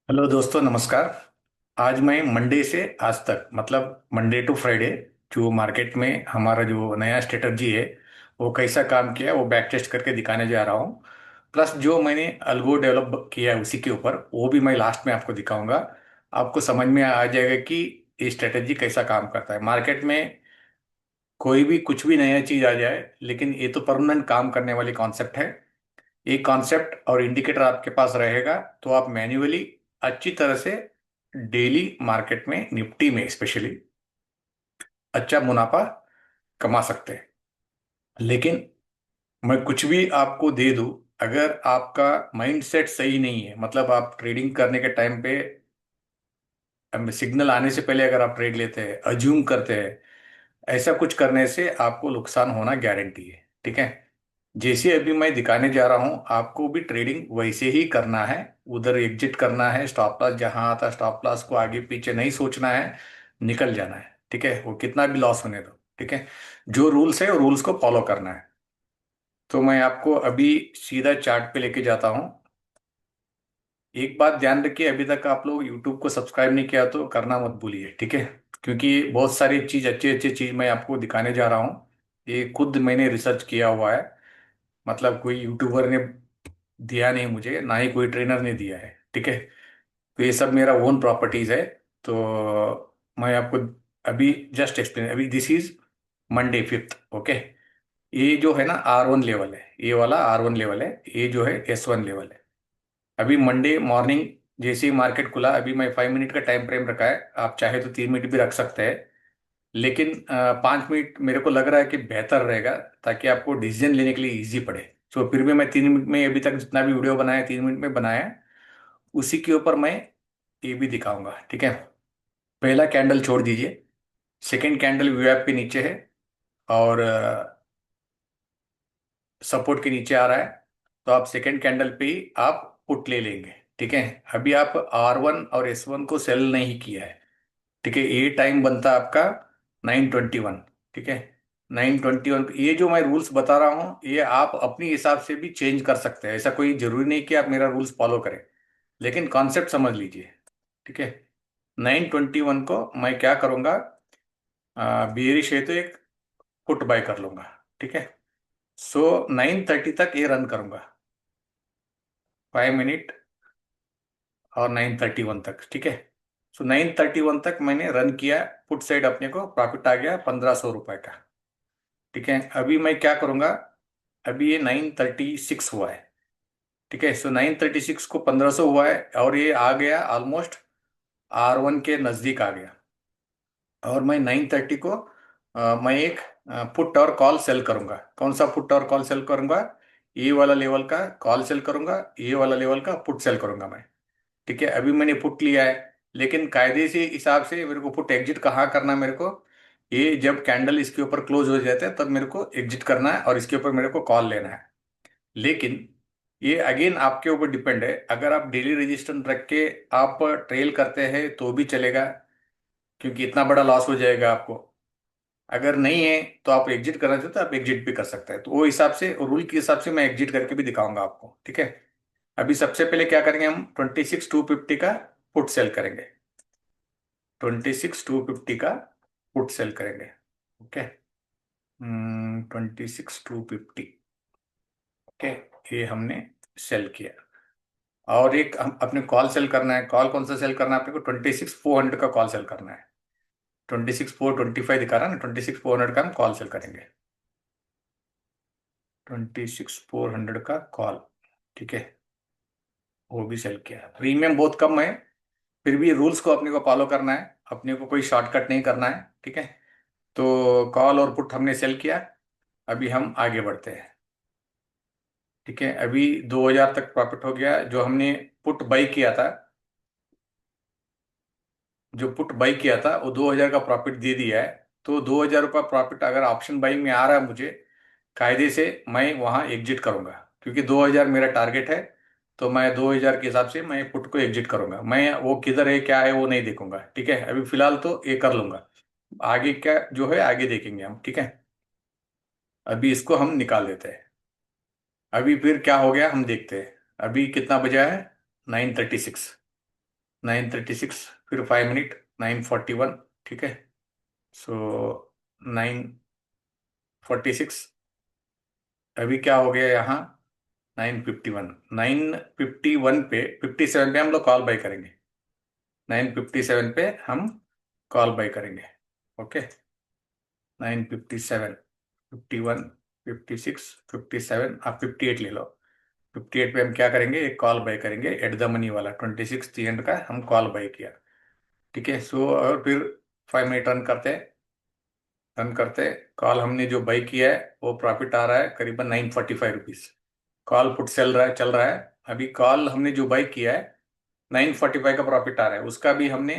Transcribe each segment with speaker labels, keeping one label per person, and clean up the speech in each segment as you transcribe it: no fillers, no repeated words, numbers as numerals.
Speaker 1: Hello दोस्तों, नमस्कार। आज मैं मंडे से आज तक मतलब मंडे टू फ्राइडे जो मार्केट में हमारा जो नया स्ट्रेटजी है वो कैसा काम किया है वो बैक टेस्ट करके दिखाने जा रहा हूँ। प्लस जो मैंने अल्गो डेवलप किया है उसी के ऊपर वो भी मैं लास्ट में आपको दिखाऊंगा। आपको समझ में आ जाएगा कि ये स्ट्रेटजी कैसा काम करता है मार्केट में। कोई भी कुछ भी नया चीज आ जाए लेकिन ये तो परमानेंट काम करने वाली कॉन्सेप्ट है। एक कॉन्सेप्ट और इंडिकेटर आपके पास रहेगा तो आप मैन्युअली अच्छी तरह से डेली मार्केट में निफ्टी में स्पेशली अच्छा मुनाफा कमा सकते हैं। लेकिन मैं कुछ भी आपको दे दूं, अगर आपका माइंडसेट सही नहीं है मतलब आप ट्रेडिंग करने के टाइम पे सिग्नल आने से पहले अगर आप ट्रेड लेते हैं अज्यूम करते हैं, ऐसा कुछ करने से आपको नुकसान होना गारंटी है। ठीक है। जैसे अभी मैं दिखाने जा रहा हूं आपको भी ट्रेडिंग वैसे ही करना है। उधर एग्जिट करना है, स्टॉप लॉस जहां आता स्टॉप लॉस को आगे पीछे नहीं सोचना है, निकल जाना है। ठीक है, वो कितना भी लॉस होने दो। ठीक है, जो रूल्स है रूल्स को फॉलो करना है। तो मैं आपको अभी सीधा चार्ट पे लेके जाता हूं। एक बात ध्यान रखिए, अभी तक आप लोग यूट्यूब को सब्सक्राइब नहीं किया तो करना मत भूलिए। ठीक है, क्योंकि बहुत सारी चीज अच्छी अच्छी चीज मैं आपको दिखाने जा रहा हूँ। ये खुद मैंने रिसर्च किया हुआ है, मतलब कोई यूट्यूबर ने दिया नहीं मुझे, ना ही कोई ट्रेनर ने दिया है। ठीक है, तो ये सब मेरा ओन प्रॉपर्टीज है। तो मैं आपको अभी जस्ट एक्सप्लेन, अभी this is Monday 5th। Okay, ये जो है ना R1 लेवल है, ये वाला R1 लेवल है, ये जो है S1 लेवल है। अभी मंडे मॉर्निंग जैसे ही मार्केट खुला, अभी मैं 5 मिनट का टाइम फ्रेम रखा है, आप चाहे तो 3 मिनट भी रख सकते हैं। लेकिन 5 मिनट मेरे को लग रहा है कि बेहतर रहेगा, ताकि आपको डिसीजन लेने के लिए इजी पड़े। तो फिर भी मैं 3 मिनट में अभी तक जितना भी वीडियो बनाया 3 मिनट में बनाया है, उसी के ऊपर मैं ये भी दिखाऊंगा। ठीक है, पहला कैंडल छोड़ दीजिए, सेकंड कैंडल वीआईपी पे नीचे है और सपोर्ट के नीचे आ रहा है। तो आप सेकंड कैंडल पे ही आप पुट ले लेंगे। ठीक है, अभी आप R1 और S1 को सेल नहीं किया है। ठीक है, ये टाइम बनता है आपका 9:21। ठीक है, 9:21। ये जो मैं रूल्स बता रहा हूँ ये आप अपनी हिसाब से भी चेंज कर सकते हैं, ऐसा कोई जरूरी नहीं कि आप मेरा रूल्स फॉलो करें, लेकिन कॉन्सेप्ट समझ लीजिए। ठीक है, 9:21 को मैं क्या करूंगा, बियरिश है तो एक पुट बाय कर लूंगा। ठीक है, सो 9:30 तक ये रन करूंगा, 5 मिनट और 9:31 तक। ठीक है, सो 9:31 तक मैंने रन किया, पुट साइड अपने को प्रॉफिट आ गया 1500 रुपए का। ठीक है, अभी मैं क्या करूंगा, अभी ये 9:36 हुआ है। ठीक है, सो 9:36 को 1500 हुआ है और ये आ गया ऑलमोस्ट R1 के नजदीक आ गया। और मैं 9:30 को मैं एक पुट और कॉल सेल करूंगा। कौन सा पुट और कॉल सेल करूंगा, ये वाला लेवल का कॉल सेल करूंगा, ये वाला लेवल का पुट सेल करूंगा मैं। ठीक है, अभी मैंने पुट लिया है, लेकिन कायदे से हिसाब से मेरे को पुट एग्जिट कहाँ करना है मेरे को, ये जब कैंडल इसके ऊपर क्लोज हो जाता है तब मेरे को एग्जिट करना है और इसके ऊपर मेरे को कॉल लेना है। लेकिन ये अगेन आपके ऊपर डिपेंड है, अगर आप डेली रेजिस्टेंस रख के आप ट्रेल करते हैं तो भी चलेगा, क्योंकि इतना बड़ा लॉस हो जाएगा आपको। अगर नहीं है तो आप एग्जिट करना चाहते हो तो आप एग्जिट भी कर सकते हैं, तो वो हिसाब से रूल के हिसाब से मैं एग्जिट करके भी दिखाऊंगा आपको। ठीक है, अभी सबसे पहले क्या करेंगे, हम 26,250 का पुट सेल करेंगे। 26,250 का पुट सेल करेंगे। ओके, 26,250। ओके, ये हमने सेल किया। और एक हम अपने कॉल सेल करना है। कॉल कौन सा सेल करना है अपने को, 26,400 का कॉल सेल करना है। 26,425 दिखा रहा है ना, 26,400 का हम कॉल सेल करेंगे। 26,400 का कॉल। ठीक है, वो भी सेल किया। प्रीमियम बहुत कम है, फिर भी रूल्स को अपने को फॉलो करना है, अपने को कोई शॉर्टकट नहीं करना है। ठीक है, तो कॉल और पुट हमने सेल किया। अभी हम आगे बढ़ते हैं। ठीक है, अभी 2,000 तक प्रॉफिट हो गया। जो हमने पुट बाई किया था, जो पुट बाई किया था वो 2,000 का प्रॉफिट दे दिया है। तो 2,000 रुपये प्रॉफिट अगर ऑप्शन बाई में आ रहा है मुझे, कायदे से मैं वहां एग्जिट करूंगा, क्योंकि 2,000 मेरा टारगेट है। तो मैं 2,000 के हिसाब से मैं पुट को एग्जिट करूंगा, मैं वो किधर है क्या है वो नहीं देखूंगा। ठीक है, अभी फिलहाल तो ये कर लूंगा, आगे क्या जो है आगे देखेंगे हम। ठीक है, अभी इसको हम निकाल देते हैं। अभी फिर क्या हो गया हम देखते हैं। अभी कितना बजा है, 9:36। 9:36, फिर 5 मिनट, 9:41। ठीक है। सो 9:46। अभी क्या हो गया यहाँ? 9:51। 9:51 पे, 57 पे हम लोग कॉल बाय करेंगे। 9:57 पे हम कॉल बाय करेंगे। ओके। 9:57, 51, 56, 57, आप 58 ले लो। 58 पे हम क्या करेंगे? एक कॉल बाय करेंगे एट द मनी वाला, 26 300 का हम कॉल बाय किया। ठीक है। सो और फिर 5 मिनट रन करते कॉल हमने जो बाई किया है वो प्रॉफिट आ रहा है करीबन 945 रुपीज। कॉल पुट चल रहा है। अभी कॉल हमने जो बाई किया है 945 का प्रॉफिट आ रहा है, उसका भी हमने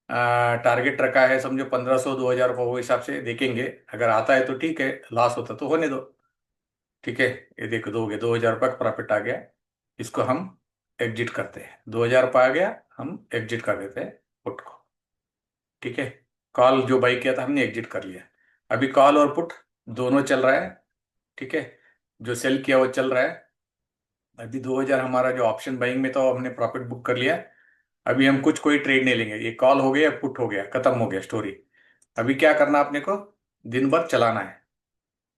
Speaker 1: टारगेट रखा है, समझो 1500 2000 रुपये, वो हिसाब से देखेंगे। अगर आता है तो ठीक है, लॉस होता तो होने दो। ठीक है। ये देखो, 2000 रुपये का प्रॉफिट आ गया। इसको हम एग्जिट करते हैं। 2000 रुपये आ गया, हम एग्जिट कर देते हैं पुट को। ठीक है। कॉल जो बाई किया था हमने एग्जिट कर लिया। अभी कॉल और पुट दोनों चल रहा है। ठीक है। जो सेल किया वो चल रहा है। अभी 2000 हमारा जो ऑप्शन बाइंग में, तो हमने प्रॉफिट बुक कर लिया। अभी हम कुछ कोई ट्रेड नहीं लेंगे, ये कॉल हो गया, पुट हो गया, खत्म हो गया स्टोरी। अभी क्या करना अपने को? दिन भर चलाना है।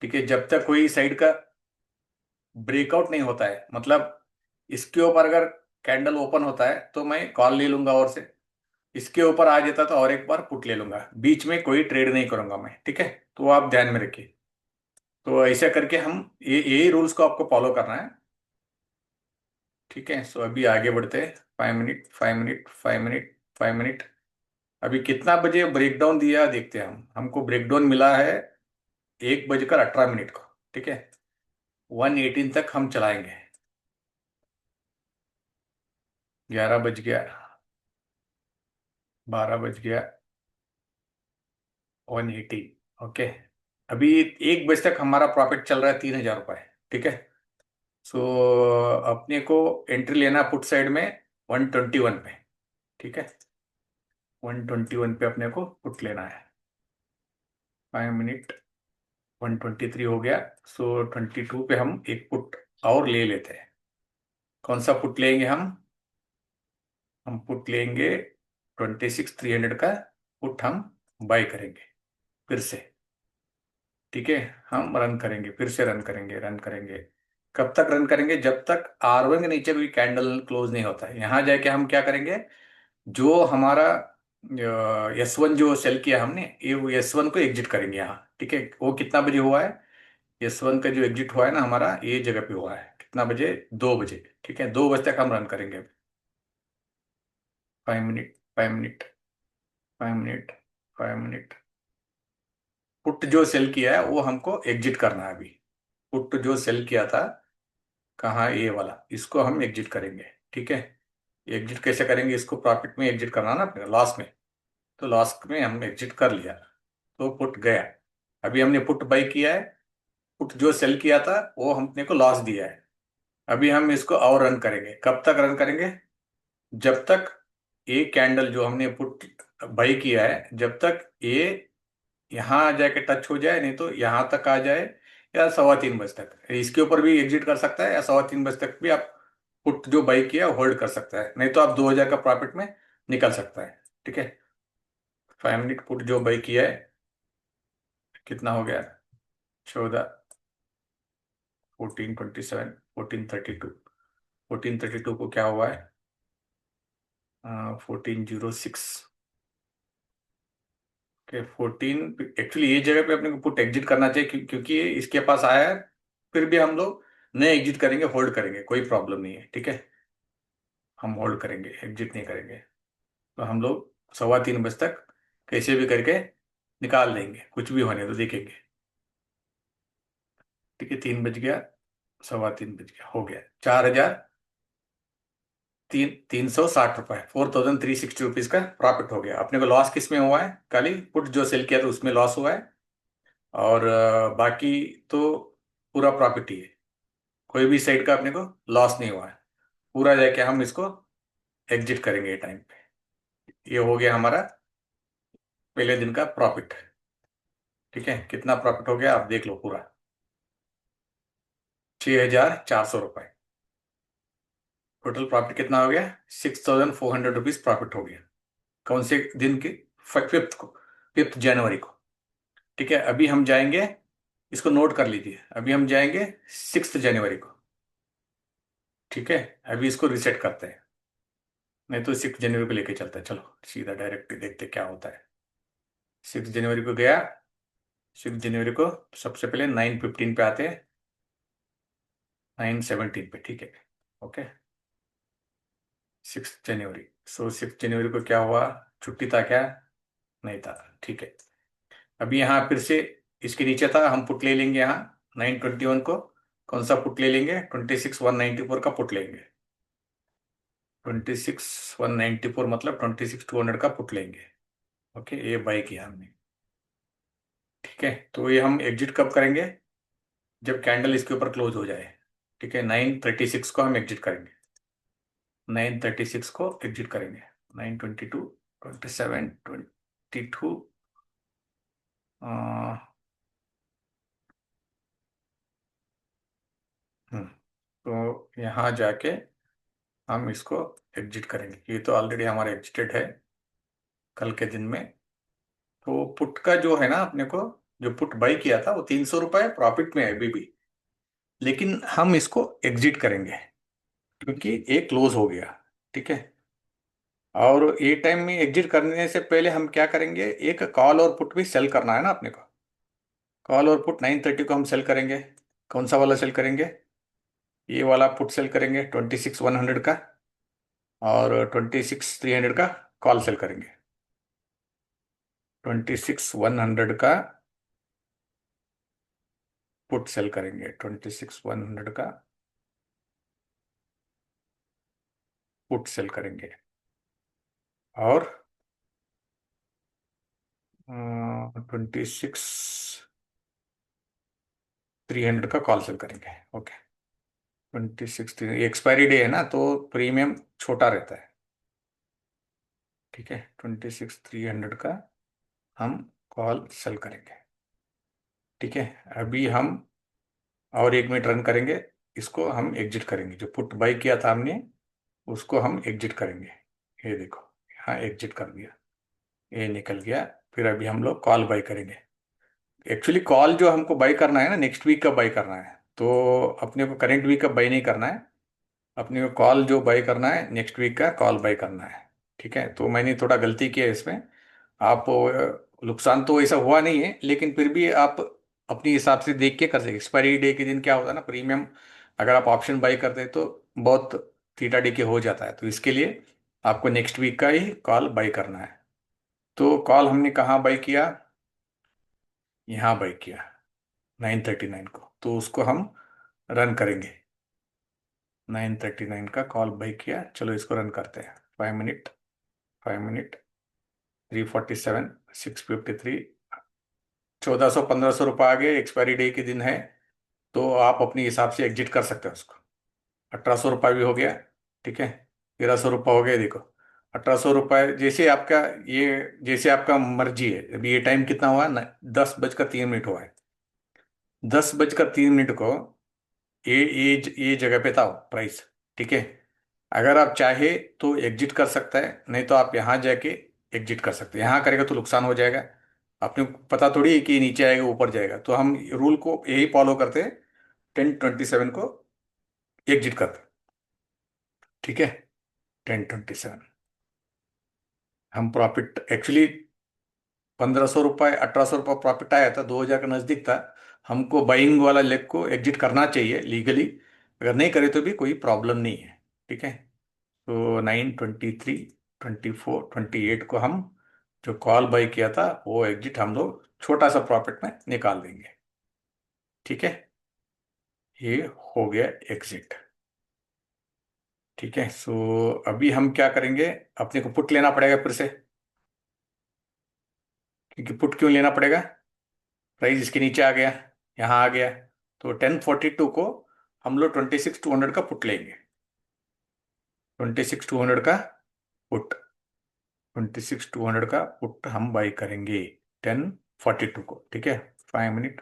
Speaker 1: ठीक है। जब तक कोई साइड का ब्रेकआउट नहीं होता है, मतलब इसके ऊपर अगर कैंडल ओपन होता है तो मैं कॉल ले लूंगा, और से इसके ऊपर आ जाता तो और एक बार पुट ले लूंगा, बीच में कोई ट्रेड नहीं करूंगा मैं। ठीक है। तो आप ध्यान में रखिए। तो ऐसा करके हम ये रूल्स को आपको फॉलो करना है। ठीक है। सो अभी आगे बढ़ते हैं। 5 मिनट, 5 मिनट, 5 मिनट, 5 मिनट। अभी कितना बजे ब्रेकडाउन दिया देखते हैं हम। हमको ब्रेकडाउन मिला है 1:18 को। ठीक है। 1:18 तक हम चलाएंगे। 11 बज गया, 12 बज गया, 1:18। ओके। अभी 1 बजे तक हमारा प्रॉफिट चल रहा है 3000 रुपये। ठीक है। सो अपने को एंट्री लेना पुट साइड में 121 पे। ठीक है। 121 पे अपने को पुट लेना है। 5 मिनट, 123 हो गया। सो 22 पे हम एक पुट और ले लेते हैं। कौन सा पुट लेंगे हम पुट लेंगे 26 300 का पुट हम बाय करेंगे फिर से। ठीक है। हम रन करेंगे, फिर से रन करेंगे। कब तक रन करेंगे? जब तक R1 के नीचे कोई कैंडल क्लोज नहीं होता है। यहाँ जाके हम क्या करेंगे? जो हमारा S1 जो सेल किया हमने, ये S1 को एग्जिट करेंगे यहाँ। ठीक है। वो कितना बजे हुआ है? S1 का जो एग्जिट हुआ है ना हमारा, ये जगह पे हुआ है कितना बजे? 2 बजे। ठीक है। 2 बजे तक हम रन करेंगे। 5 minute, 5 minute, 5 minute, 5 minute. Put जो सेल किया है वो हमको एग्जिट करना है अभी। पुट जो सेल किया था, कहाँ? ये वाला, इसको हम एग्जिट करेंगे। ठीक है। एग्जिट कैसे करेंगे? इसको प्रॉफिट में एग्जिट करना ना अपने, लॉस में। तो लॉस में हम एग्जिट कर लिया, तो पुट गया। अभी हमने पुट बाई किया है। पुट जो सेल किया था वो हमने को लॉस दिया है। अभी हम इसको और रन करेंगे। कब तक रन करेंगे? जब तक ये कैंडल जो हमने पुट बाई किया है, जब तक ये यहाँ आ जाके टच हो जाए, नहीं तो यहाँ तक आ जाए, या 3:15 तक। इसके ऊपर भी एग्जिट कर सकता है, या 3:15 तक भी आप पुट जो बाई किया होल्ड कर सकता है, नहीं तो आप 2000 का प्रॉफिट में निकल सकता है। ठीक है। 5 मिनट पुट जो बाई किया है, कितना हो गया? 14, 1427, 1432। 1432 को क्या हुआ है? 1406 के 14। एक्चुअली ये जगह पे अपने को पुट एग्जिट करना चाहिए, क्योंकि ये इसके पास आया है। फिर भी हम लोग नहीं एग्जिट करेंगे, होल्ड करेंगे, कोई प्रॉब्लम नहीं है। ठीक है। हम होल्ड करेंगे, एग्जिट नहीं करेंगे। तो हम लोग 3:15 तक कैसे भी करके निकाल देंगे, कुछ भी होने तो देखेंगे। ठीक है। 3 बज गया, 3:15 हो गया। 4360 रुपये, 4360 रुपीज का प्रॉफिट हो गया। अपने को लॉस किस में हुआ है? खाली पुट जो सेल किया था उसमें लॉस हुआ है। और बाकी तो पूरा प्रॉफिट ही है। कोई भी साइड का अपने को लॉस नहीं हुआ है। पूरा जाके हम इसको एग्जिट करेंगे ये टाइम पे। ये हो गया हमारा पहले दिन का प्रॉफिट। ठीक है। कितना प्रॉफिट हो गया आप देख लो पूरा। 6400 रुपये। टोटल प्रॉफिट कितना हो गया? 6,400 रुपीज प्रॉफिट हो गया। कौन से दिन की? 5th को, 5th जनवरी को। ठीक है, अभी हम जाएंगे, इसको नोट कर लीजिए, अभी हम जाएंगे 6th जनवरी को। ठीक है, अभी इसको रिसेट करते हैं, नहीं तो 6th जनवरी को लेके चलते हैं, चलो सीधा डायरेक्ट देखते क्या होता है। 6th जनवरी को गया, 6th जनवरी को सबसे पहले 9:15 पे आते हैं, 9:17 पे, ठीक है। ओके, 6th जनवरी। सो 6th जनवरी को क्या हुआ? छुट्टी था क्या? नहीं था, ठीक है। अभी यहाँ फिर से इसके नीचे था, हम पुट ले लेंगे यहाँ 9:21 को। कौन सा पुट ले लेंगे? 26,194 का पुट लेंगे। 26,194 मतलब 26,200 का पुट लेंगे। ओके, ये बाई किया हमने। ठीक है, तो ये हम एग्जिट कब करेंगे? जब कैंडल इसके ऊपर क्लोज हो जाए। ठीक है, 9:36 को हम एग्जिट करेंगे, 9:36 को एग्जिट करेंगे। 9:22, 27, 22। तो यहाँ जाके हम इसको एग्जिट करेंगे, ये तो ऑलरेडी हमारा एग्जिटेड है कल के दिन में। तो पुट का जो है ना, अपने को जो पुट बाई किया था वो 300 रुपये प्रॉफिट में है अभी भी, लेकिन हम इसको एग्जिट करेंगे क्योंकि ये क्लोज हो गया। ठीक है, और ये टाइम में एग्जिट करने से पहले हम क्या करेंगे, एक कॉल और पुट भी सेल करना है ना अपने को। कॉल और पुट 9:30 को हम सेल करेंगे। कौन सा वाला सेल करेंगे? ये वाला पुट सेल करेंगे 26,100 का, और 26,300 का कॉल सेल करेंगे। 26,100 का पुट सेल करेंगे, 26,100 का पुट सेल करेंगे, और 26,300 का कॉल सेल करेंगे। ओके, 26 एक्सपायरी डे है ना, तो प्रीमियम छोटा रहता है। ठीक है, 26,300 का हम कॉल सेल करेंगे। ठीक है, अभी हम और 1 मिनट रन करेंगे, इसको हम एग्जिट करेंगे, जो पुट बाई किया था हमने उसको हम एग्जिट करेंगे। ये देखो, यहाँ एग्जिट कर दिया, ये निकल गया। फिर अभी हम लोग कॉल बाई करेंगे। एक्चुअली कॉल जो हमको बाई करना है ना, नेक्स्ट वीक का बाई करना है, तो अपने को करेंट वीक का बाई नहीं करना है। अपने को कॉल जो बाई करना है नेक्स्ट वीक का कॉल बाई करना है। ठीक है, तो मैंने थोड़ा गलती किया है इसमें। आप नुकसान तो ऐसा हुआ नहीं है, लेकिन फिर भी आप अपने हिसाब से देख के कर सकते। एक्सपायरी डे के दिन क्या होता है ना, प्रीमियम अगर आप ऑप्शन बाई करते हैं तो बहुत थीटा डे के हो जाता है, तो इसके लिए आपको नेक्स्ट वीक का ही कॉल बाई करना है। तो कॉल हमने कहाँ बाई किया? यहाँ बाई किया 9:39 को, तो उसको हम रन करेंगे। 9:39 का कॉल बाई किया, चलो इसको रन करते हैं। 5 मिनट, 5 मिनट, 347, 653, 1,400 1500 रुपये आ गए। एक्सपायरी डे के दिन है, तो आप अपने हिसाब से एग्जिट कर सकते हैं उसको। 1,800 रुपये भी हो गया। ठीक है, 1,300 रुपये हो गए, देखो। 1,800 रुपये जैसे आपका मर्जी है। अभी ये टाइम कितना हुआ ना, 10:03 हुआ है। 10:03 को ये जगह पे था प्राइस। ठीक है, अगर आप चाहे तो एग्जिट कर सकता है, नहीं तो आप यहाँ जाके एग्जिट कर सकते हैं। यहाँ करेगा तो नुकसान हो जाएगा। आपने पता थोड़ी है कि नीचे आएगा ऊपर जाएगा, तो हम रूल को यही फॉलो करते हैं, 10:27 को एग्जिट करते हैं। ठीक है, 10:27 हम प्रॉफिट एक्चुअली 1,500 रुपये, 1,800 रुपये प्रॉफिट आया था, 2,000 के नज़दीक था। हमको बाइंग वाला लेग को एग्जिट करना चाहिए लीगली, अगर नहीं करे तो भी कोई प्रॉब्लम नहीं है। ठीक है, तो 9:23, 24, 28 को हम जो कॉल बाई किया था वो एग्जिट हम लोग छोटा सा प्रॉफिट में निकाल देंगे। ठीक है, ये हो गया एग्जिट। ठीक है, सो अभी हम क्या करेंगे, अपने को पुट लेना पड़ेगा फिर से। क्योंकि पुट क्यों लेना पड़ेगा? प्राइस इसके नीचे आ गया, यहाँ आ गया, तो 10:42 को हम लोग 26,200 का पुट लेंगे। 26,200 का पुट, 26,200 का पुट हम बाई करेंगे 10:42 को। ठीक है, 5 मिनट,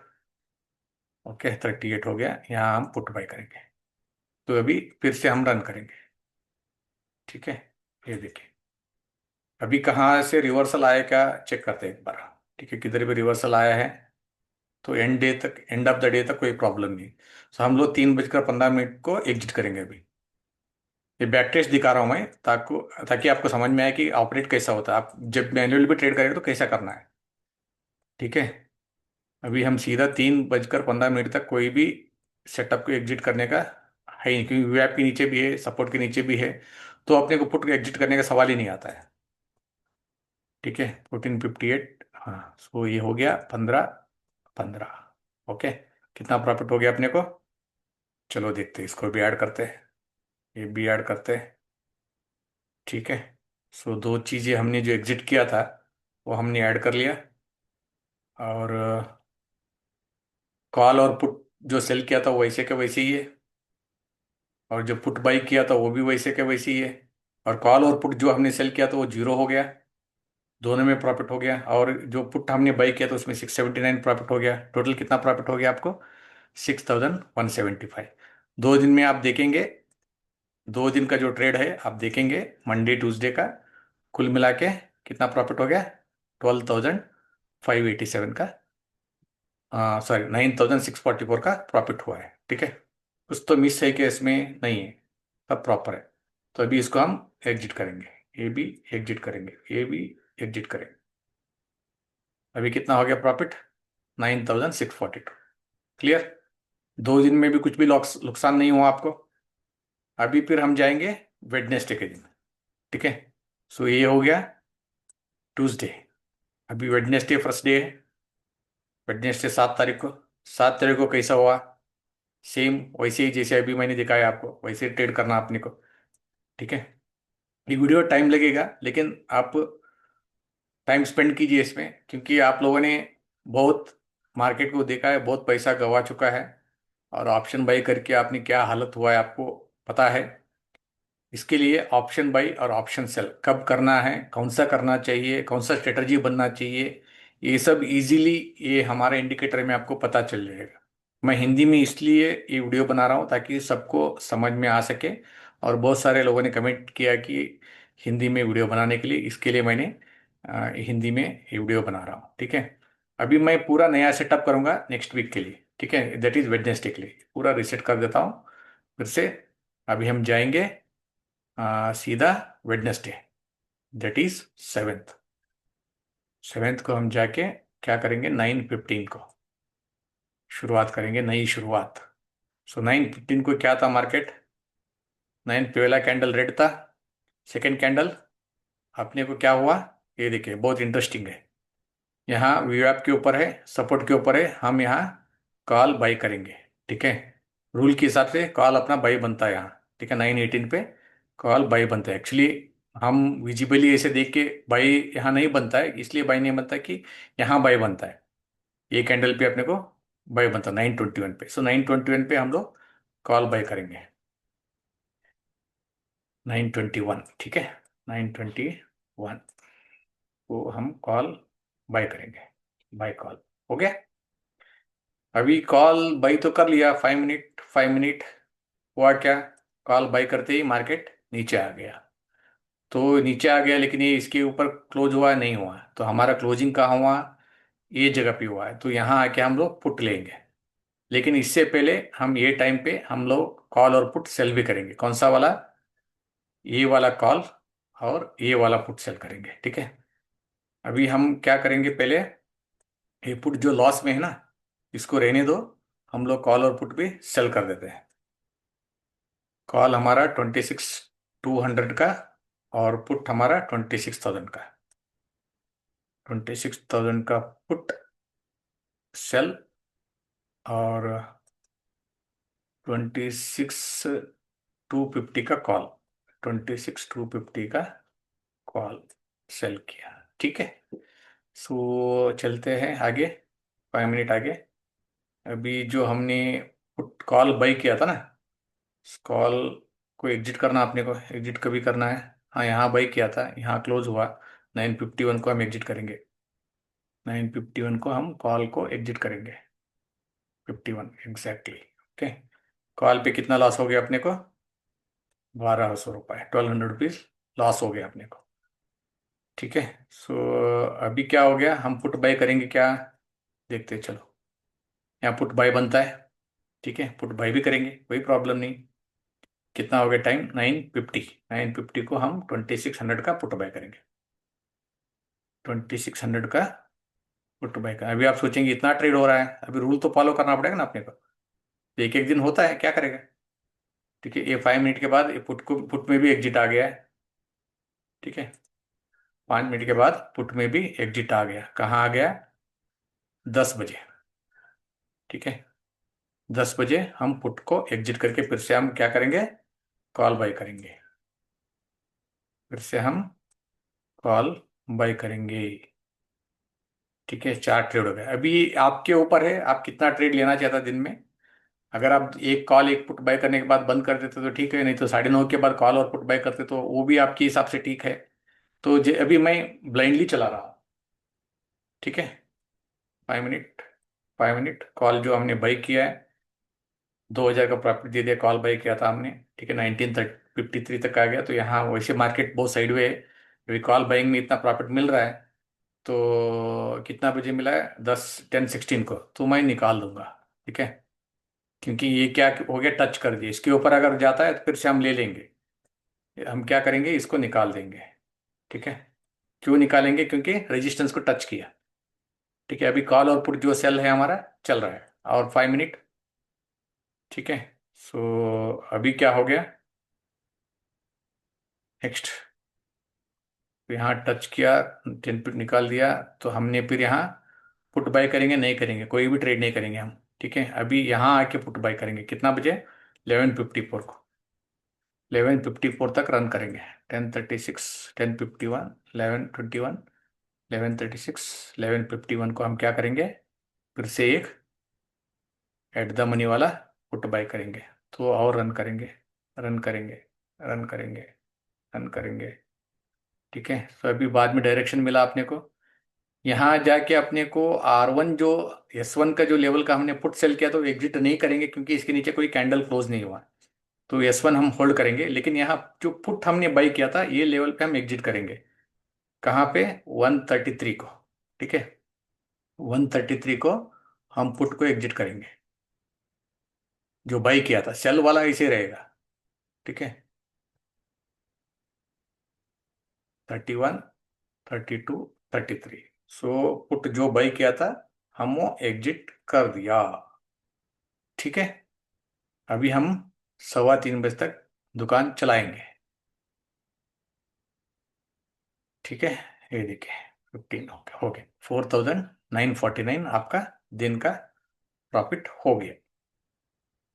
Speaker 1: ओके, 38 हो गया, यहाँ हम पुट बाई करेंगे। तो अभी फिर से हम रन करेंगे। ठीक है, ये देखिए अभी कहाँ से रिवर्सल आया क्या चेक करते हैं एक बार। ठीक है, किधर भी रिवर्सल आया है तो एंड डे तक, एंड ऑफ द डे तक कोई प्रॉब्लम नहीं। तो हम लोग 3:15 को एग्जिट करेंगे अभी। ये बैक टेस्ट दिखा रहा हूँ मैं ताकि आपको समझ में आए कि ऑपरेट कैसा होता है, आप जब मैन्युअल भी ट्रेड करेंगे तो कैसा करना है। ठीक है, अभी हम सीधा 3:15 तक कोई भी सेटअप को एग्जिट करने का है ही नहीं, क्योंकि वीआईपी के नीचे भी है, सपोर्ट के नीचे भी है। तो अपने को पुट एग्जिट करने का सवाल ही नहीं आता है। ठीक है, 1458, हाँ सो ये हो गया 15 15। ओके, कितना प्रॉफिट हो गया अपने को, चलो देखते हैं, इसको भी ऐड करते हैं, ये भी ऐड करते हैं। ठीक है, सो दो चीज़ें हमने जो एग्जिट किया था वो हमने ऐड कर लिया। और कॉल और पुट जो सेल किया था वो वैसे के वैसे ही है, और जो पुट बाई किया था वो भी वैसे के वैसे ही है। और कॉल और पुट जो हमने सेल किया था वो जीरो हो गया, दोनों में प्रॉफिट हो गया। और जो पुट हमने बाई किया था उसमें 679 प्रॉफिट हो गया। टोटल कितना प्रॉफिट हो गया आपको, 6175। 2 दिन में आप देखेंगे, 2 दिन का जो ट्रेड है आप देखेंगे, मंडे ट्यूसडे का कुल मिला के कितना प्रॉफिट हो गया, 12,587 का, सॉरी 9,644 का प्रॉफिट हुआ है। ठीक है, कुछ तो मिस है कि इसमें नहीं है, सब प्रॉपर है। तो अभी इसको हम एग्जिट करेंगे, ये भी एग्जिट करेंगे, ये भी एग्जिट करेंगे। अभी कितना हो गया प्रॉफिट, 9,642। क्लियर, 2 दिन में भी कुछ भी नुकसान नहीं हुआ आपको। अभी फिर हम जाएंगे वेडनेसडे के दिन। ठीक है, सो ये हो गया ट्यूसडे, अभी वेडनेसडे फर्स्ट डे है। वेडनेसडे 7 तारीख को, 7 तारीख को कैसा हुआ, सेम वैसे ही जैसे अभी मैंने दिखाया आपको वैसे ही ट्रेड करना अपने को। ठीक है, ये वीडियो टाइम लगेगा लेकिन आप टाइम स्पेंड कीजिए इसमें, क्योंकि आप लोगों ने बहुत मार्केट को देखा है, बहुत पैसा गंवा चुका है। और ऑप्शन बाई करके आपने क्या हालत हुआ है आपको पता है। इसके लिए ऑप्शन बाई और ऑप्शन सेल कब करना है, कौन सा करना चाहिए, कौन सा स्ट्रेटजी बनना चाहिए, ये सब इजीली ये हमारे इंडिकेटर में आपको पता चल जाएगा। मैं हिंदी में इसलिए ये वीडियो बना रहा हूँ ताकि सबको समझ में आ सके। और बहुत सारे लोगों ने कमेंट किया कि हिंदी में वीडियो बनाने के लिए, इसके लिए मैंने हिंदी में ये वीडियो बना रहा हूँ। ठीक है, अभी मैं पूरा नया सेटअप करूँगा नेक्स्ट वीक के लिए। ठीक है, दैट इज वेडनेसडे के लिए पूरा रिसेट कर देता हूँ फिर से। अभी हम जाएंगे सीधा Wednesday, that is 7th। 7th को हम जाके क्या करेंगे, 9:15 को शुरुआत करेंगे, नई शुरुआत। सो 9:15 को क्या था मार्केट, 9 पहला कैंडल रेड था, सेकंड कैंडल अपने को क्या हुआ, ये देखिए बहुत इंटरेस्टिंग है। यहाँ वीआईपी के ऊपर है, सपोर्ट के ऊपर है, हम यहाँ कॉल बाई करेंगे। ठीक है, रूल के हिसाब से कॉल अपना बाई बनता है यहाँ। ठीक है, 9:18 पे कॉल बाई बनता है। एक्चुअली हम विजिबली ऐसे देख के बाई यहाँ नहीं बनता है, इसलिए बाई नहीं बनता कि यहाँ बाई बनता है। ये कैंडल पे अपने को बाई बनता है 9:21 पे। सो 9:21 पे हम लोग कॉल बाई करेंगे, 9:21। ठीक है, 9:21 को हम कॉल बाय करेंगे, बाय कॉल। हो गया, अभी कॉल बाई तो कर लिया, 5 मिनट 5 मिनट हुआ क्या, कॉल बाई करते ही मार्केट नीचे आ गया। तो नीचे आ गया लेकिन ये इसके ऊपर क्लोज हुआ नहीं हुआ, तो हमारा क्लोजिंग कहाँ हुआ, ये जगह पे हुआ है। तो यहाँ आके हम लोग पुट लेंगे, लेकिन इससे पहले हम ये टाइम पे हम लोग कॉल और पुट सेल भी करेंगे। कौन सा वाला, ये वाला कॉल और ये वाला पुट सेल करेंगे। ठीक है, अभी हम क्या करेंगे, पहले ये पुट जो लॉस में है ना इसको रहने दो, हम लोग कॉल और पुट भी सेल कर देते हैं। कॉल हमारा 26,200 का और पुट हमारा 26,000 का, 26,000 का पुट सेल, और 26,250 का कॉल, 26,250 का कॉल सेल किया। ठीक है, सो चलते हैं आगे, 5 मिनट आगे। अभी जो हमने पुट कॉल बाई किया था ना, कॉल को एग्जिट करना, अपने को एग्जिट कभी करना है, हाँ यहाँ बाई किया था, यहाँ क्लोज हुआ, 9:51 को हम एग्जिट करेंगे, 9:51 को हम कॉल को एग्जिट करेंगे, 51 एग्जैक्टली। ओके, कॉल पे कितना लॉस हो गया अपने को, 1,200 रुपये, 1,200 रुपीज़ लॉस हो गया अपने को। ठीक है। सो अभी क्या हो गया, हम पुट बाय करेंगे क्या, देखते हैं चलो। यहाँ पुट बाय बनता है, ठीक है, पुट बाय भी करेंगे, कोई प्रॉब्लम नहीं। कितना हो गया टाइम, 9:50। 9:50 को हम 2600 का पुट बाय करेंगे। 2600 का पुट बाय का, अभी आप सोचेंगे इतना ट्रेड हो रहा है, अभी रूल तो फॉलो करना पड़ेगा ना अपने को। एक एक दिन होता है, क्या करेगा। ठीक है, ये 5 मिनट के बाद ये पुट को, पुट में भी एग्जिट आ गया है। ठीक है, 5 मिनट के बाद पुट में भी एग्जिट आ गया, कहाँ आ गया, 10 बजे। ठीक है, 10 बजे हम पुट को एग्जिट करके फिर से हम क्या करेंगे, कॉल बाय करेंगे। फिर से हम कॉल बाय करेंगे। ठीक है, 4 ट्रेड हो गए। अभी आपके ऊपर है, आप कितना ट्रेड लेना चाहता दिन में। अगर आप एक कॉल एक पुट बाय करने के बाद बंद कर देते तो ठीक है, नहीं तो 9:30 के बाद कॉल और पुट बाय करते तो वो भी आपके हिसाब से ठीक है। तो अभी मैं ब्लाइंडली चला रहा हूँ। ठीक है, 5 मिनट, 5 मिनट कॉल जो हमने बाई किया है, 2000 का प्रॉफिट दे दिया, कॉल बाई किया था हमने। ठीक है, 1953 तक आ गया, तो यहाँ वैसे मार्केट बहुत साइडवे है, अभी कॉल बाइंग में इतना प्रॉफिट मिल रहा है। तो कितना बजे मिला है, 10:16 को, तो मैं निकाल दूंगा। ठीक है, क्योंकि ये क्या हो गया, टच कर दिया, इसके ऊपर अगर जाता है तो फिर से हम ले लेंगे। हम क्या करेंगे, इसको निकाल देंगे। ठीक है, क्यों निकालेंगे, क्योंकि रेजिस्टेंस को टच किया। ठीक है, अभी कॉल और पुट जो सेल है हमारा चल रहा है, और 5 मिनट। ठीक है, सो अभी क्या हो गया, नेक्स्ट, यहाँ टच किया, 10 पिप निकाल दिया, तो हमने फिर यहाँ पुट बाय करेंगे, नहीं करेंगे, कोई भी ट्रेड नहीं करेंगे हम। ठीक है, अभी यहाँ आके पुट बाय करेंगे, कितना बजे, 11:54 को। 11:54 तक रन करेंगे। 10:36, 10:51, 11:21, 11:36, 11:51 को हम क्या करेंगे, फिर से एक एट द मनी वाला पुट बाय करेंगे। तो और रन करेंगे, रन करेंगे, रन करेंगे, रन करेंगे। ठीक है, तो अभी बाद में डायरेक्शन मिला अपने को, यहाँ जाके अपने को R1 जो, S1 का जो लेवल का हमने पुट सेल किया, तो एग्जिट नहीं करेंगे क्योंकि इसके नीचे कोई कैंडल क्लोज नहीं हुआ। तो S1 हम होल्ड करेंगे, लेकिन यहाँ जो पुट हमने बाई किया था ये लेवल पे हम एग्जिट करेंगे। कहाँ पे, 133 को। ठीक है, 133 को हम पुट को एग्जिट करेंगे, जो बाई किया था सेल वाला ऐसे रहेगा। ठीक है, 31, 32, 33। सो पुट जो बाई किया था हम वो एग्जिट कर दिया। ठीक है, अभी हम 3:15 बजे तक दुकान चलाएंगे। ठीक है, ये देखिए, 15 हो गया 4,949 आपका दिन का प्रॉफिट हो गया।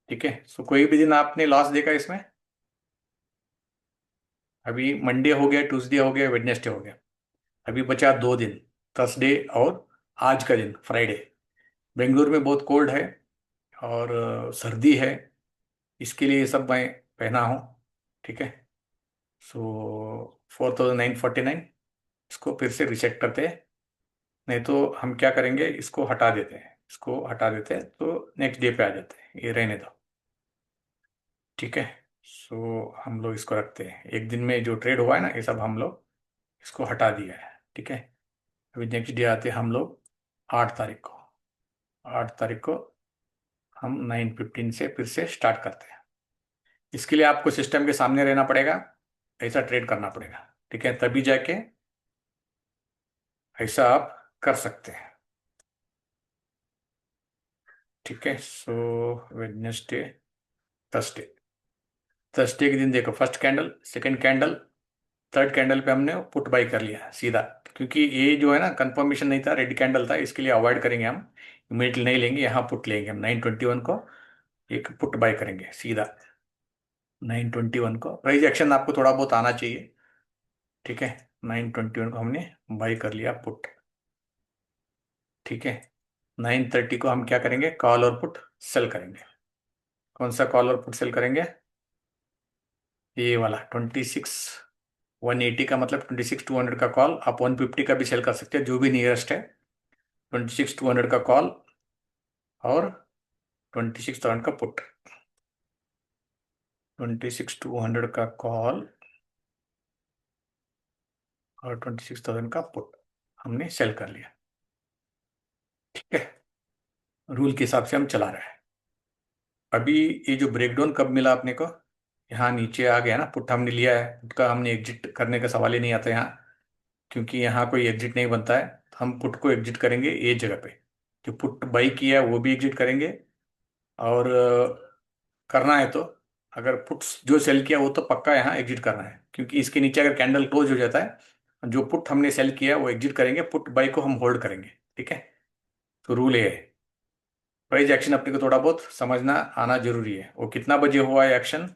Speaker 1: ठीक है, सो कोई भी दिन आपने लॉस देखा इसमें, अभी मंडे हो गया, ट्यूसडे हो गया, वेडनेसडे हो गया, अभी बचा 2 दिन, थर्सडे और आज का दिन फ्राइडे। बेंगलुरु में बहुत कोल्ड है और सर्दी है, इसके लिए ये सब मैं पहना हूँ। ठीक है, सो 4,949, इसको फिर से रिसेट करते हैं, नहीं तो हम क्या करेंगे, इसको हटा देते हैं, इसको हटा देते हैं, तो नेक्स्ट डे पे आ जाते हैं, ये रहने दो। ठीक है, सो हम लोग इसको रखते हैं, एक दिन में जो ट्रेड हुआ है ना ये सब हम लोग इसको हटा दिया है। ठीक है, अभी नेक्स्ट डे आते हैं हम लोग 8 तारीख को। 8 तारीख को हम 9:15 से फिर से स्टार्ट करते हैं। इसके लिए आपको सिस्टम के सामने रहना पड़ेगा, ऐसा ट्रेड करना पड़ेगा। ठीक है, तभी जाके ऐसा आप कर सकते हैं। ठीक है, सो वेडनेसडे, थर्सडे, थर्सडे के दिन देखो, first candle, second candle, third candle पे हमने पुट बाई कर लिया सीधा, क्योंकि ये जो है ना कंफर्मेशन नहीं था, रेड कैंडल था, इसके लिए अवॉइड करेंगे हम, इमीडिएटली नहीं लेंगे, यहाँ पुट लेंगे हम 9:21 को, एक पुट बाई करेंगे सीधा 9:21 को। प्राइस एक्शन आपको थोड़ा बहुत आना चाहिए। ठीक है, 9:21 को हमने बाई कर लिया पुट। ठीक है, 9:30 को हम क्या करेंगे, कॉल और पुट सेल करेंगे। कौन सा कॉल और पुट सेल करेंगे, ये वाला 26,180 का, मतलब 26,200 का कॉल, आप 150 का भी सेल कर सकते हैं, जो भी नियरेस्ट है। 26,200 का कॉल और 26,000 का पुट। 26,200 का कॉल और 26,000 का पुट हमने सेल कर लिया। ठीक है, रूल के हिसाब से हम चला रहे हैं। अभी ये जो ब्रेकडाउन कब मिला अपने को, यहाँ नीचे आ गया ना, पुट हमने लिया है, पुट का हमने एग्जिट करने का सवाल ही नहीं आता यहाँ, क्योंकि यहाँ कोई एग्जिट नहीं बनता है। तो हम पुट को एग्जिट करेंगे ये जगह पे, जो पुट बाई किया है वो भी एग्जिट करेंगे। और करना है तो, अगर पुट्स जो सेल किया वो तो पक्का यहाँ एग्जिट करना है, क्योंकि इसके नीचे अगर कैंडल क्लोज हो जाता है, जो पुट हमने सेल किया है वो एग्जिट करेंगे, पुट बाई को हम होल्ड करेंगे। ठीक है, तो रूल ये है। प्राइस एक्शन अपने को थोड़ा बहुत समझना आना जरूरी है। वो कितना बजे हुआ है एक्शन,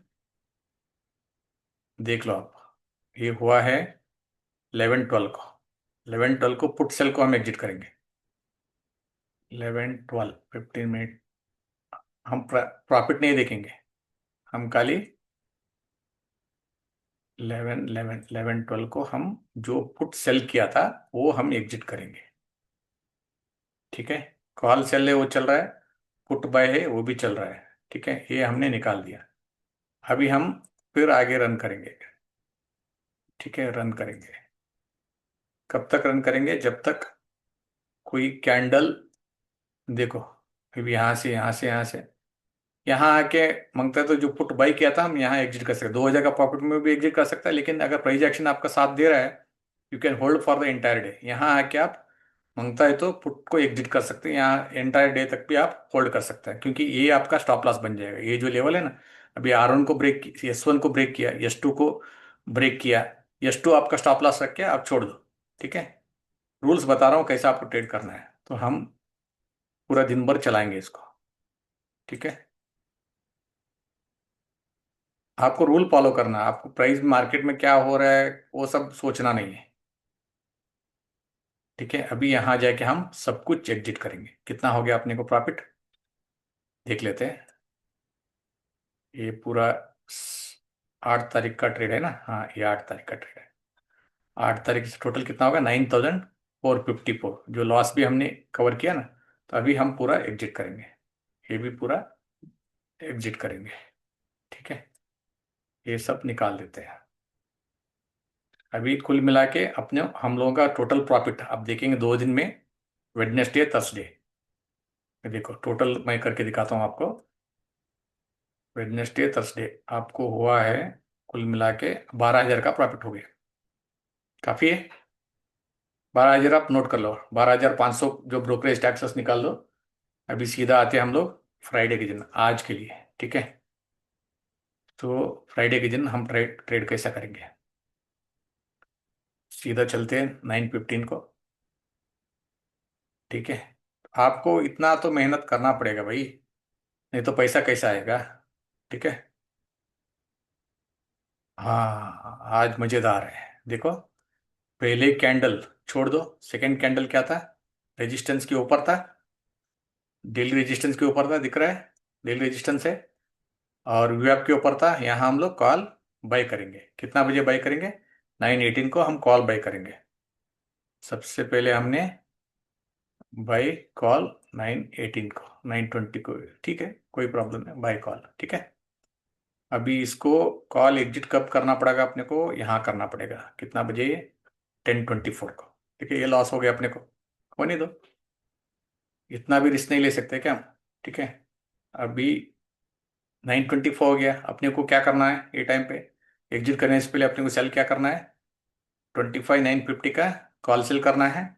Speaker 1: देख लो आप। ये हुआ है 11-12 को। 11-12 को पुट सेल को हम एग्जिट करेंगे। 11-12 15 मिनट हम प्रॉफिट नहीं देखेंगे, हम खाली 11-11 11-12 को हम जो पुट सेल किया था वो हम एग्जिट करेंगे। ठीक है, कॉल सेल है वो चल रहा है, पुट बाय है वो भी चल रहा है। ठीक है, ये हमने निकाल दिया। अभी हम फिर आगे रन करेंगे। ठीक है, रन करेंगे। कब तक रन करेंगे, जब तक कोई कैंडल, देखो अभी यहाँ से यहाँ आके मांगता है, तो जो पुट बाई किया था हम यहाँ एग्जिट कर सकते हैं, 2,000 का प्रॉफिट में भी एग्जिट कर सकता है। लेकिन अगर प्राइस एक्शन आपका साथ दे रहा है, you can hold for the entire day. यहाँ आके आप मांगता है तो पुट को एग्जिट कर सकते हैं, यहाँ एंटायर डे तक भी आप होल्ड कर सकते हैं, क्योंकि ये आपका स्टॉप लॉस बन जाएगा। ये जो लेवल है ना, अभी R1 को ब्रेक, S1 को ब्रेक किया, S2 को ब्रेक किया, S2 आपका स्टॉप लॉस रख के आप छोड़ दो। ठीक है, रूल्स बता रहा हूँ कैसे आपको ट्रेड करना है, तो हम पूरा दिन भर चलाएंगे इसको। ठीक है, आपको रूल फॉलो करना है, आपको प्राइस मार्केट में क्या हो रहा है वो सब सोचना नहीं है। ठीक है, अभी यहाँ जाके हम सब कुछ एग्जिट करेंगे। कितना हो गया अपने को प्रॉफिट, देख लेते हैं। ये पूरा 8 तारीख का ट्रेड है ना, हाँ ये 8 तारीख का ट्रेड है। 8 तारीख से टोटल कितना होगा, 9,454, जो लॉस भी हमने कवर किया ना। तो अभी हम पूरा एग्जिट करेंगे, ये भी पूरा एग्जिट करेंगे। ठीक है, ये सब निकाल देते हैं। अभी कुल मिला के अपने हम लोगों का टोटल प्रॉफिट आप देखेंगे 2 दिन में, वेडनेसडे थर्सडे। देखो टोटल मैं करके दिखाता हूँ आपको। वेडनेसडे थर्सडे आपको हुआ है कुल मिला के 12,000 का प्रॉफिट हो गया। काफ़ी है, 12,000 आप नोट कर लो। 12,500 जो ब्रोकरेज टैक्सेस निकाल दो। अभी सीधा आते हैं हम लोग फ्राइडे के दिन, आज के लिए। ठीक है, तो फ्राइडे के दिन हम ट्रेड ट्रेड कैसा करेंगे, सीधा चलते हैं 9:15 को। ठीक है, आपको इतना तो मेहनत करना पड़ेगा भाई, नहीं तो पैसा कैसा आएगा। ठीक है, हाँ आज मज़ेदार है, देखो। पहले कैंडल छोड़ दो, सेकंड कैंडल क्या था, रेजिस्टेंस के ऊपर था, डेली रेजिस्टेंस के ऊपर था, दिख रहा है, डेली रेजिस्टेंस है। और वीएप के ऊपर था, यहाँ हम लोग कॉल बाय करेंगे। कितना बजे बाय करेंगे, 9:18 को हम कॉल बाय करेंगे। सबसे पहले हमने बाय कॉल 9:18 को, 9:20 को। ठीक है, कोई प्रॉब्लम है, बाय कॉल। ठीक है, अभी इसको कॉल एग्जिट कब करना पड़ेगा अपने को, यहाँ करना पड़ेगा कितना बजे, 10:24 को। ठीक है, ये लॉस हो गया अपने को, होने दो, इतना भी रिस्क नहीं ले सकते क्या हम। ठीक है, अभी 9:24 हो गया, अपने को क्या करना है ये टाइम पे, एग्जिट करने से पहले अपने को सेल क्या करना है, 25,950 का कॉल सेल करना है,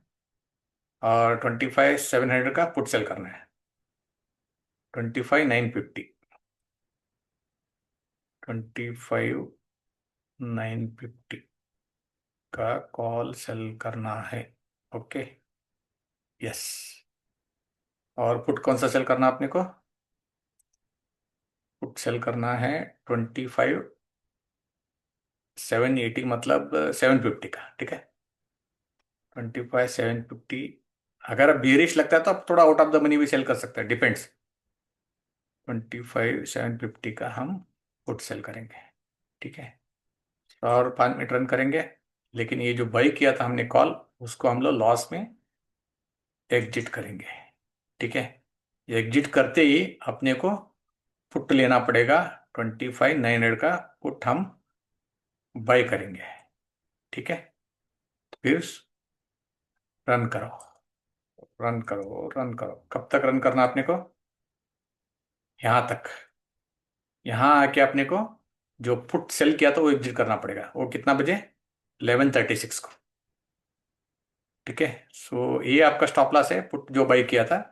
Speaker 1: और 25,700 का पुट सेल करना है। 25,950, 25,950 का कॉल सेल करना है। Okay, yes. और पुट कौन सा सेल करना है अपने को, पुट सेल करना है 25,780, मतलब 750 का। ठीक है, 25,750। अगर अब बेरिश लगता है तो आप थोड़ा आउट ऑफ द मनी भी सेल कर सकते हैं, डिपेंड्स। 25,750 का हम पुट सेल करेंगे। ठीक है, और 5 मिनट रन करेंगे। लेकिन ये जो बाई किया था हमने कॉल, उसको हम लोग लॉस में एग्जिट करेंगे। ठीक है, एग्जिट करते ही अपने को पुट लेना पड़ेगा, 25,900 का पुट हम बाई करेंगे। ठीक है, फिर रन करो, रन करो, रन करो। कब तक रन करना आपने को? यहाँ तक। यहाँ आके आपने को जो पुट सेल किया था वो एग्जिट करना पड़ेगा। वो कितना बजे? 11:36 को। ठीक है। सो ये आपका स्टॉप लॉस है, पुट जो बाई किया था।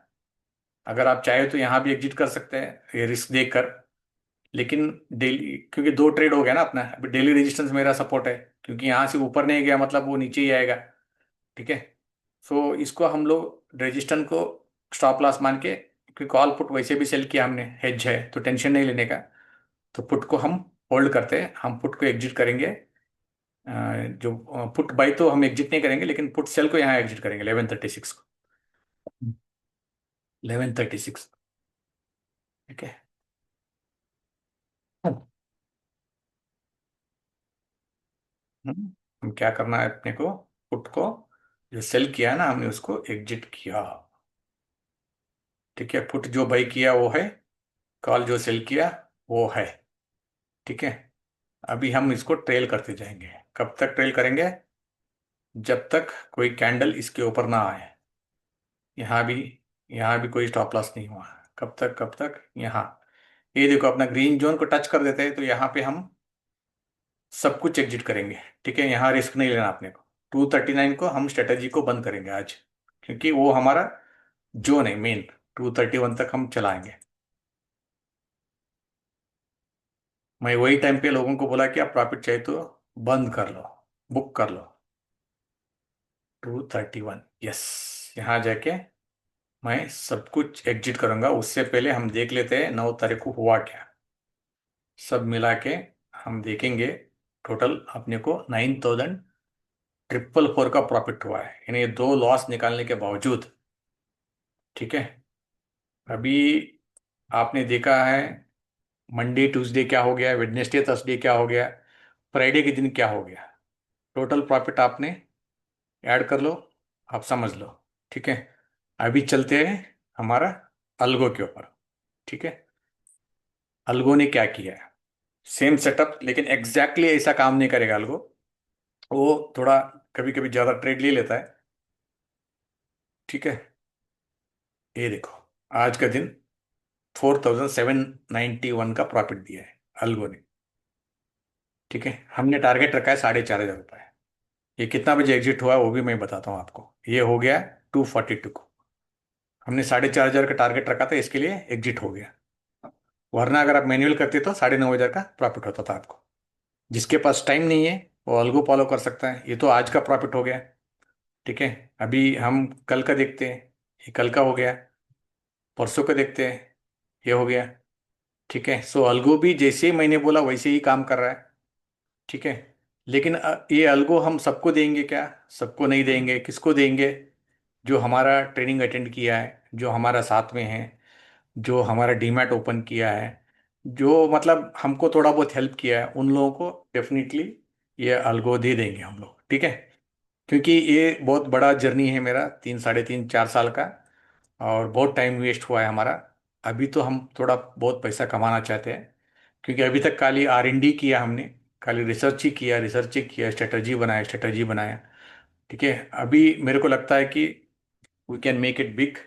Speaker 1: अगर आप चाहे तो यहाँ भी एग्जिट कर सकते हैं ये रिस्क देखकर। लेकिन डेली, क्योंकि दो ट्रेड हो गया ना अपना, अभी डेली रेजिस्टेंस मेरा सपोर्ट है, क्योंकि यहाँ से ऊपर नहीं गया मतलब वो नीचे ही आएगा। ठीक है। सो इसको हम लोग रेजिस्टेंस को स्टॉप लॉस मान के, क्योंकि कॉल पुट वैसे भी सेल किया हमने, हेज है तो टेंशन नहीं लेने का। तो पुट को हम होल्ड करते हैं, हम पुट को एग्जिट करेंगे। जो पुट बाई तो हम एग्जिट नहीं करेंगे, लेकिन पुट सेल को यहाँ एग्जिट करेंगे 11:36 को। 11:36। ठीक है। हम क्या करना है अपने को? पुट को जो सेल किया है ना हमने, उसको एग्जिट किया। ठीक है। पुट जो बाई किया वो है, कॉल जो सेल किया वो है। ठीक है। अभी हम इसको ट्रेल करते जाएंगे। कब तक ट्रेल करेंगे? जब तक कोई कैंडल इसके ऊपर ना आए। यहाँ भी, यहाँ भी कोई स्टॉप लॉस नहीं हुआ। कब तक, कब तक? यहाँ। ये देखो अपना ग्रीन जोन को टच कर देते हैं तो यहाँ पे हम सब कुछ एग्जिट करेंगे। ठीक है। यहाँ रिस्क नहीं लेना आपने को। 239 को हम स्ट्रेटजी को बंद करेंगे आज, क्योंकि वो हमारा जोन है मेन। 231 तक हम चलाएंगे। मैं वही टाइम पे लोगों को बोला कि आप प्रॉफिट चाहिए तो बंद कर लो, बुक कर लो। 231, यस। यहाँ जाके मैं सब कुछ एग्जिट करूंगा। उससे पहले हम देख लेते हैं 9 तारीख को हुआ क्या। सब मिला के हम देखेंगे। टोटल अपने को 9,444 का प्रॉफिट हुआ है, यानी दो लॉस निकालने के बावजूद। ठीक है। अभी आपने देखा है मंडे ट्यूसडे क्या हो गया, वेडनेसडे थर्सडे क्या हो गया, फ्राइडे के दिन क्या हो गया। टोटल प्रॉफिट आपने ऐड कर लो, आप समझ लो। ठीक है। अभी चलते हैं हमारा अल्गो के ऊपर। ठीक है। अल्गो ने क्या किया है? सेम सेटअप, लेकिन एग्जैक्टली ऐसा काम नहीं करेगा अल्गो। वो थोड़ा कभी कभी ज्यादा ट्रेड ले लेता है। ठीक है। ये देखो, आज का दिन 4,791 का प्रॉफिट दिया है अल्गो ने। ठीक है। हमने टारगेट रखा है 4,500 रुपये। ये कितना बजे एग्जिट हुआ वो भी मैं बताता हूँ आपको। ये हो गया 2:42 को। हमने 4,500 का टारगेट रखा था, इसके लिए एग्जिट हो गया। वरना अगर आप मैन्युअल करते तो 9,500 का प्रॉफिट होता था आपको। जिसके पास टाइम नहीं है वो अल्गो फॉलो कर सकता है। ये तो आज का प्रॉफिट हो गया। ठीक है। अभी हम कल का देखते हैं। ये कल का हो गया। परसों का देखते हैं। ये हो गया। ठीक है। सो अल्गो भी जैसे ही मैंने बोला वैसे ही काम कर रहा है। ठीक है। लेकिन ये अल्गो हम सबको देंगे क्या? सबको नहीं देंगे। किसको देंगे? जो हमारा ट्रेनिंग अटेंड किया है, जो हमारा साथ में है, जो हमारा डीमैट ओपन किया है, जो मतलब हमको थोड़ा बहुत हेल्प किया है, उन लोगों को डेफिनेटली ये अल्गो दे देंगे हम लोग। ठीक है। क्योंकि ये बहुत बड़ा जर्नी है मेरा, 3, 3.5, 4 साल का। और बहुत टाइम वेस्ट हुआ है हमारा। अभी तो हम थोड़ा बहुत पैसा कमाना चाहते हैं, क्योंकि अभी तक खाली R&D किया हमने। खाली रिसर्च ही किया, रिसर्च ही किया, स्ट्रेटजी बनाया, स्ट्रेटजी बनाया। ठीक है। अभी मेरे को लगता है कि we can make it big.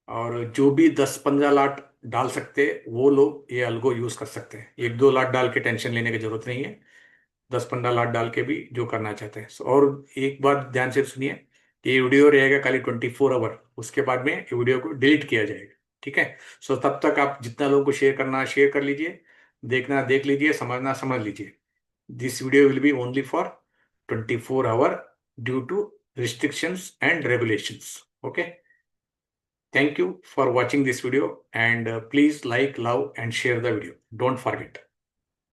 Speaker 1: और जो भी 10-15 लाख डाल सकते हैं वो लोग ये अल्गो यूज कर सकते हैं। 1-2 लाख डाल के टेंशन लेने की जरूरत नहीं है। 10-15 लाख डाल के भी जो करना चाहते हैं। और एक बात ध्यान से सुनिए, ये वीडियो रहेगा खाली 24 आवर। उसके बाद में ये वीडियो को डिलीट किया जाएगा। ठीक है। सो तब तक आप जितना लोगों को शेयर करना है शेयर कर लीजिए, देखना देख लीजिए, समझना समझ लीजिए। This video will be only for 24 hour due to restrictions and regulations. Okay. Thank you for watching this video, and please like, love and share the video. Don't forget.